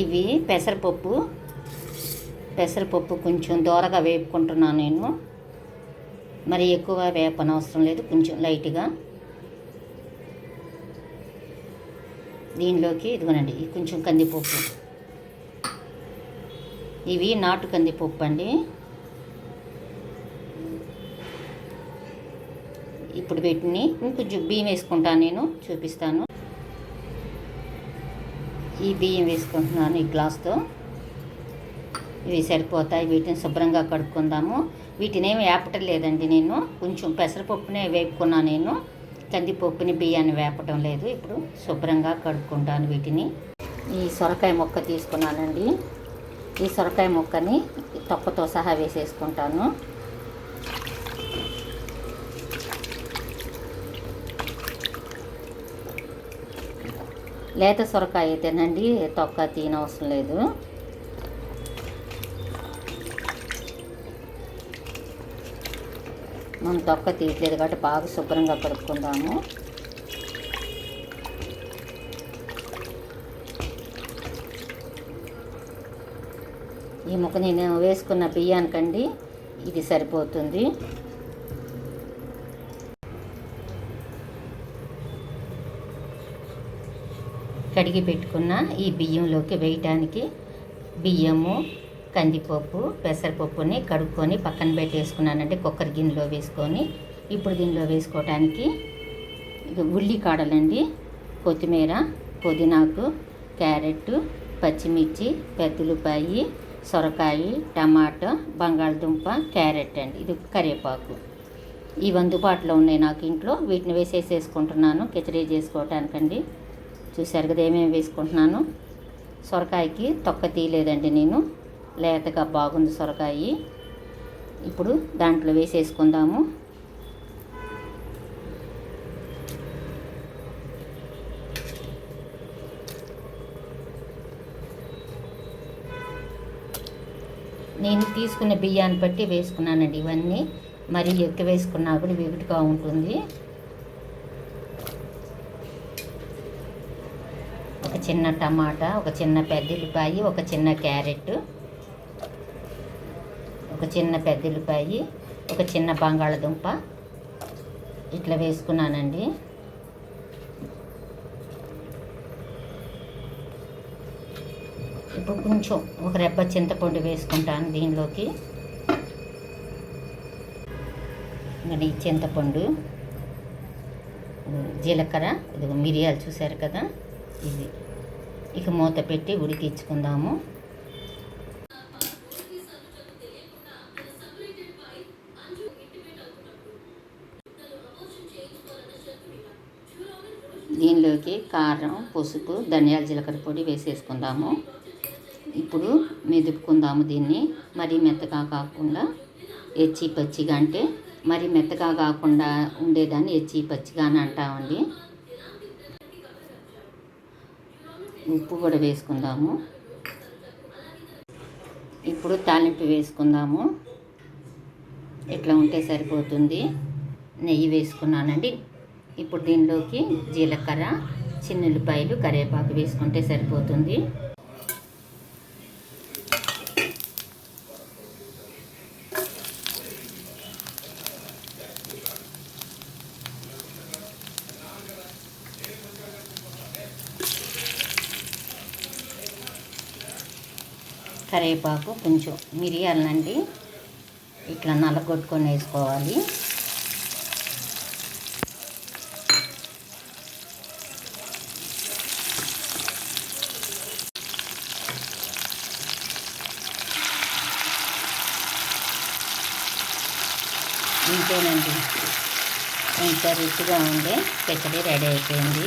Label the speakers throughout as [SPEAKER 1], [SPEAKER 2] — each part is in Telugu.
[SPEAKER 1] ఇవి పెసరపప్పు కొంచెం దోరగా వేపుకుంటున్నాను నేను. మరి ఎక్కువ వేపనవసరం లేదు, కొంచెం లైట్గా. దీనిలోకి ఇదిగోనండి కొంచెం కందిపప్పు. ఇవి నాటు కందిపప్పు అండి. ఇప్పుడు వీటిని ఇంకొంచెం బియ్యం వేసుకుంటాను, నేను చూపిస్తాను. ఈ బియ్యం వేసుకుంటున్నాను ఈ గ్లాస్తో. ఇవి సరిపోతాయి. వీటిని శుభ్రంగా కడుక్కుందాము. వీటిని ఏమి వేపటం లేదండి, నేను కొంచెం పెసరపప్పునే వేపుకున్నాను. నేను కందిపప్పుని బియ్యాన్ని వేపటం లేదు. ఇప్పుడు శుభ్రంగా కడుక్కుంటాను వీటిని. ఈ సొరకాయ ముక్క తీసుకున్నానండి. ఈ సొరకాయ ముక్కని తొక్కతో సహా వేసేసుకుంటాను. లేత సొరకాయ అయితేనండి తొక్క తీయనవసరం లేదు. మనం తొక్క తీయట్లేదు కాబట్టి బాగా శుభ్రంగా కడుక్కుందాము. ఈ ముక్క నేను వేసుకున్న బియ్యానికండి ఇది సరిపోతుంది. కడిగి పెట్టుకున్న ఈ బియ్యంలోకి వేయటానికి బియ్యము, కందిపప్పు, పెసరపప్పుని కడుక్కొని పక్కన పెట్టేసుకున్నానండి కుక్కర్ గిన్నెలో వేసుకొని. ఇప్పుడు దీనిలో వేసుకోవటానికి ఉల్లికాడలండి, కొత్తిమీర, పుదీనాకు, క్యారెట్, పచ్చిమిర్చి, పెద్దలుపాయి, సొరకాయ, టమాటా, బంగాళదుంప, క్యారెట్ అండి. ఇది కరివేపాకు. ఇవి అందుబాటులో ఉన్నాయి నాకు ఇంట్లో. వీటిని వేసేసుకుంటున్నాను కిచడీ చేసుకోవటానికండి. చూశారు కదా ఏమేమి వేసుకుంటున్నాను. సొరకాయకి తొక్క తీయలేదండి నేను, లేతగా బాగుంది సొరకాయ. ఇప్పుడు దాంట్లో వేసేసుకుందాము. నేను తీసుకున్న బియ్యాన్ని బట్టి వేసుకున్నానండి ఇవన్నీ. మరీ ఎక్కువ వేసుకున్నా కూడా విగుటుగా ఉంటుంది. ఒక చిన్న టమాటా, ఒక చిన్న పెద్దల్లిపాయి, ఒక చిన్న క్యారెట్, ఒక చిన్న పెద్దల్లిపాయి, ఒక చిన్న బంగాళదుంప ఇట్లా వేసుకున్నానండి. ఇప్పుడు కొంచెం ఒక రెబ్బ చింతపండు వేసుకుంటాను దీనిలోకి. ఇంకా ఈ చింతపండు, జీలకర్ర, ఇది మిరియాలు చూసారు కదా ఇది. ఇక మూత పెట్టి ఉడికించుకుందాము. దీనిలోకి కారం, పసుపు, ధనియాల జీలకర్ర పొడి వేసేసుకుందాము. ఇప్పుడు మెదుపుకుందాము దీన్ని. మరీ మెత్తగా కాకుండా ఎచ్చి పచ్చిగా, అంటే మరీ మెత్తగా కాకుండా ఉండేదాన్ని ఎచ్చి పచ్చిగా అని అంటామండి. ఉప్పు కూడా వేసుకుందాము. ఇప్పుడు తాలింపు వేసుకుందాము. ఇట్లా ఉంటే సరిపోతుంది. నెయ్యి వేసుకున్నానండి. ఇప్పుడు దీనిలోకి జీలకర్ర, చిన్నుల్లిపాయలు, కరివేపాకు వేసుకుంటే సరిపోతుంది. కరివేపాకు, కొంచెం మిరియాలనండి ఇట్లా నల్లగొట్టుకొని వేసుకోవాలి. ఇంతేనండి, ఇంత రుచిగా ఉండే కిచడీ రెడీ అయిపోయింది.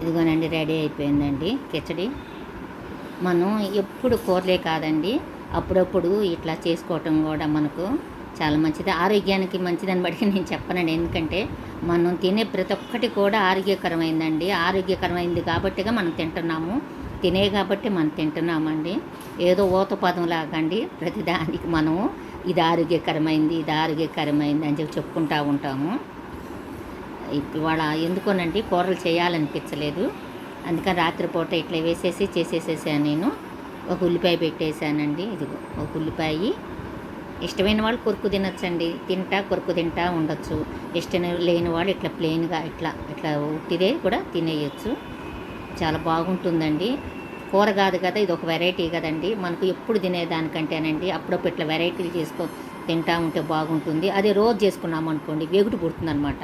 [SPEAKER 1] ఇదిగోనండి రెడీ అయిపోయిందండి కిచడీ. మనం ఎప్పుడు కూరలే కాదండి, అప్పుడప్పుడు ఇట్లా చేసుకోవటం కూడా మనకు చాలా మంచిది, ఆరోగ్యానికి మంచిదని బట్టి నేను చెప్పనండి. ఎందుకంటే మనం తినే ప్రతి ఒక్కటి కూడా ఆరోగ్యకరమైందండి. ఆరోగ్యకరమైంది కాబట్టిగా మనం తింటున్నాము, తినే కాబట్టి మనం తింటున్నామండి. ఏదో ఊతపదం లాగండి ప్రతిదానికి మనము ఇది ఆరోగ్యకరమైంది, ఇది ఆరోగ్యకరమైంది అని చెప్పి చెప్పుకుంటూ ఉంటాము. ఇవాళ ఎందుకోనండి కూరలు చేయాలనిపించలేదు, అందుకని రాత్రిపూట ఇట్లా వేసేసి చేసేసేసాను నేను. ఒక ఉల్లిపాయ పెట్టేశానండి. ఇదిగో ఒక ఉల్లిపాయ. ఇష్టమైన వాళ్ళు కొరుకు తినొచ్చండి. కొరుకు తింటా ఉండొచ్చు. ఇష్టం లేని వాళ్ళు ఇట్లా ప్లెయిన్గా ఇట్లా ఉట్టిదే కూడా తినేయచ్చు. చాలా బాగుంటుందండి. కూర కాదు కదా, ఇది ఒక వెరైటీ కదండి. మనకు ఎప్పుడు తినేదానికంటేనండి అప్పుడప్పుడు ఇట్లా వెరైటీలు తింటా ఉంటే బాగుంటుంది. అదే రోజు చేసుకున్నాం అనుకోండి వెగుటు పుడుతుందనమాట.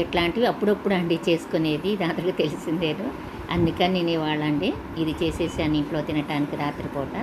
[SPEAKER 1] ఇట్లాంటివి అప్పుడప్పుడు అండి చేసుకునేది, దాంట్లో తెలిసిందేను. అందుకని నేను ఇవాళ అండి ఇది చేసేసాను ఇంట్లో తినటానికి రాత్రిపూట.